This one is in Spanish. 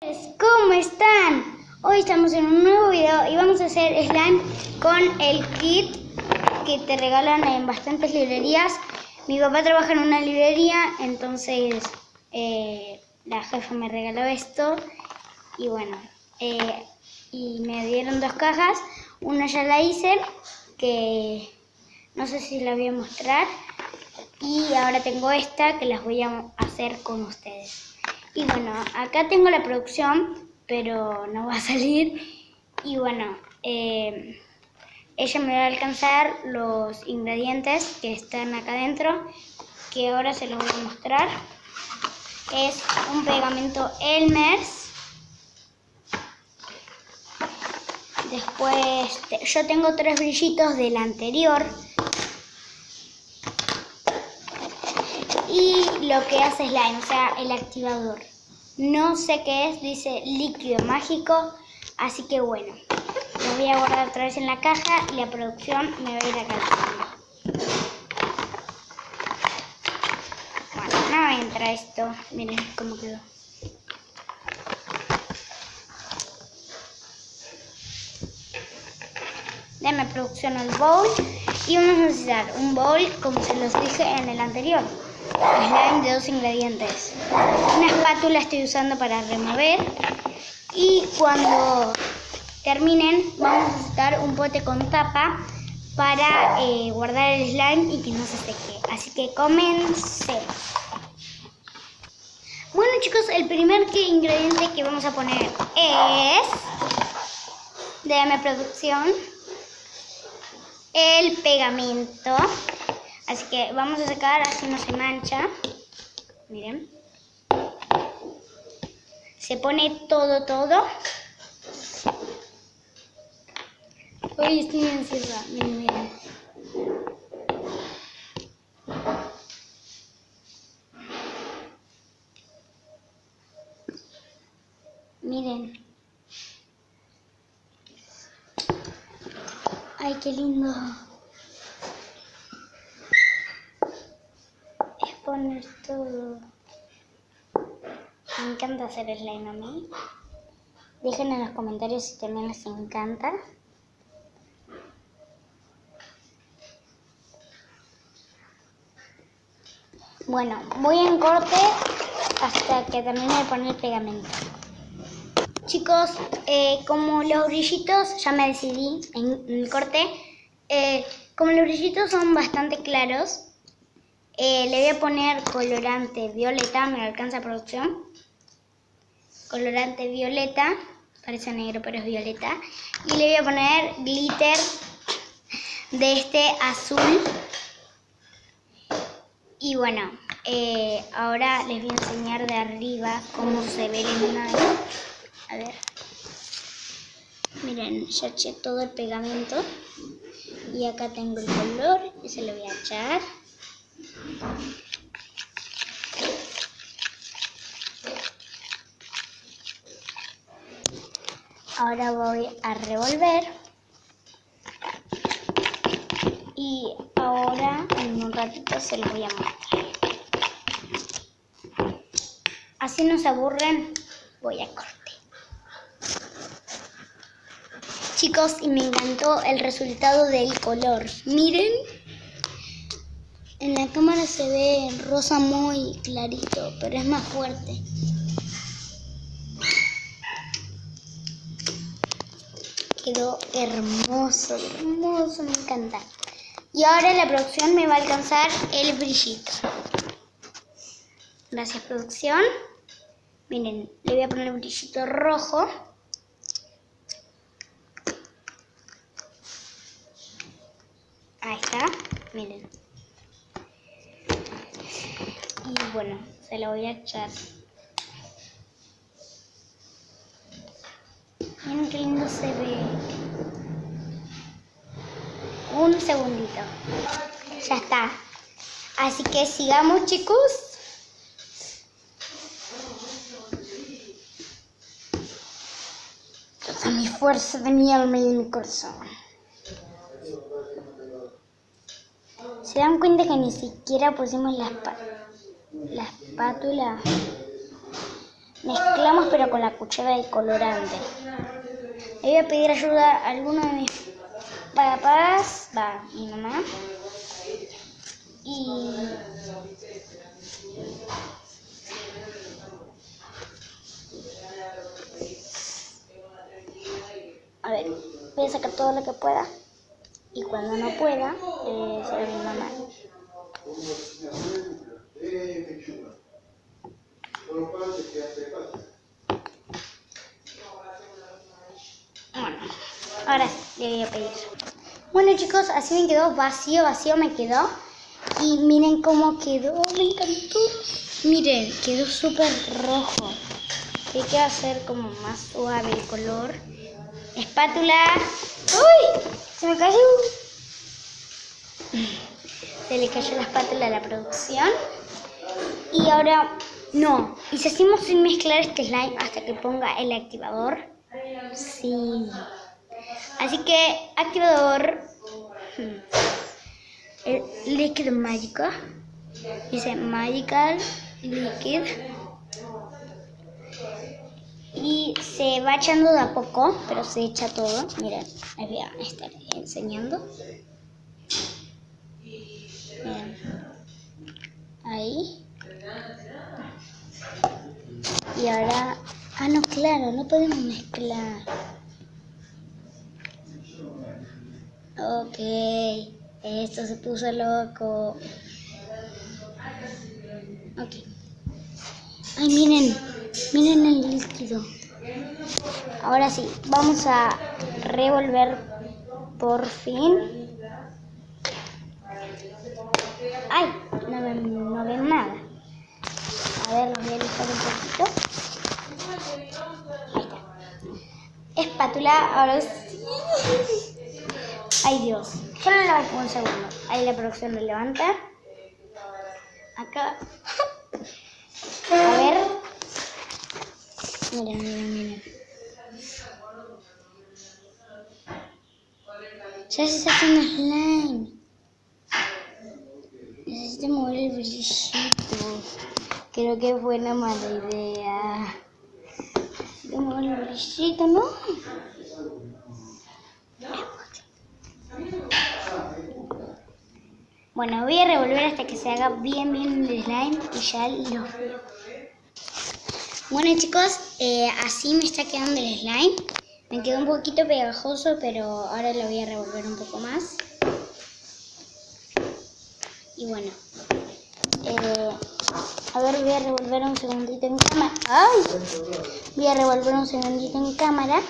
¿Cómo están? Hoy estamos en un nuevo video y vamos a hacer slime con el kit que te regalan en bastantes librerías. Mi papá trabaja en una librería, entonces la jefa me regaló esto y bueno, y me dieron 2 cajas. Una ya la hice, que no sé si la voy a mostrar, y ahora tengo esta que las voy a hacer con ustedes. Y bueno, acá tengo la producción, pero no va a salir. Y bueno, ella me va a alcanzar los ingredientes que están acá adentro, que ahora se los voy a mostrar. Es un pegamento Elmer's. Después yo tengo 3 brillitos del anterior. Y lo que hace slime, o sea, el activador. No sé qué es, dice líquido mágico, así que bueno, lo voy a guardar otra vez en la caja y la producción me va a ir alcanzando. Bueno, no entra esto, miren cómo quedó. Deme producción al bowl y vamos a necesitar un bowl, como se los dije en el anterior. Slime de 2 ingredientes. Una espátula estoy usando para remover. Y cuando terminen vamos a necesitar un pote con tapa para guardar el slime y que no se seque. Así que comencemos. Bueno chicos, el primer ingrediente que vamos a poner es, déjame producción, el pegamento. Así que vamos a sacar, así no se mancha. Miren. Se pone todo. Uy, estoy ansiosa. Miren. Miren. Ay, qué lindo. Es poner todo. Me encanta hacer slime a mí. Dejen en los comentarios si también les encanta. Bueno, voy en corte hasta que termine de poner el pegamento. Chicos, como los brillitos, ya me decidí en el corte. Como los brillitos son bastante claros, le voy a poner colorante violeta. ¿Me alcanza producción? Colorante violeta, parece negro pero es violeta. Y le voy a poner glitter de este azul. Y bueno, ahora les voy a enseñar de arriba cómo se ve el slime. A ver, miren, ya eché todo el pegamento y acá tengo el color y se lo voy a echar. Ahora voy a revolver y ahora en un ratito se los voy a mostrar. Así no se aburren, voy a corte. Chicos, y me encantó el resultado del color. Miren, en la cámara se ve rosa muy clarito, pero es más fuerte. Quedó hermoso, me encanta. Y ahora la producción me va a alcanzar el brillito. Gracias producción. Miren, le voy a poner un brillito rojo. Ahí está, miren. Y bueno, se lo voy a echar. Miren qué lindo se ve. Un segundito. Ya está. Así que sigamos, chicos. Toda mi fuerza de mi alma y de mi corazón. ¿Se dan cuenta que ni siquiera pusimos la espátula? Mezclamos pero con la cuchara de colorante. Le voy a pedir ayuda a alguno de mis papás, mi mamá. Y a ver, voy a sacar todo lo que pueda. Y cuando no pueda, será mi mamá. Bueno, ahora sí, le voy a pedir. Bueno chicos, así me quedó, vacío me quedó. Y miren cómo quedó, me encantó. Miren, quedó súper rojo. Hay que hacer como más suave el color. Espátula. ¡Uy! Se me cayó. Se le cayó la espátula a la producción. Y ahora, no. Y si hacemos sin mezclar este slime hasta que ponga el activador. Sí. Así que, activador. El líquido mágico. Dice Magical Liquid. Y se va echando de a poco, pero se echa todo. Miren, les voy a estar enseñando. Miren. Ahí. Y ahora... Ah, no, claro, no podemos mezclar. Ok. Esto se puso loco. Ok. Ay, miren. Miren el líquido. Ahora sí, vamos a revolver por fin. Ay, no ven nada. A ver, los voy a alistar un poquito. Ahí está. Espátula, ahora sí. Ay Dios, yo lo levanto un segundo. Ahí la producción lo levanta. Acá. A ver. Miren. Ya se está haciendo slime. Necesito mover el brillito. Creo que fue una mala idea. Necesito mover el brillito, ¿no? Bueno, voy a revolver hasta que se haga bien el slime y ya lo veo. Bueno chicos, así me está quedando el slime. Me quedó un poquito pegajoso, pero ahora lo voy a revolver un poco más. Y bueno, a ver, voy a revolver un segundito en cámara. ¡Ay! Voy a revolver un segundito en cámara.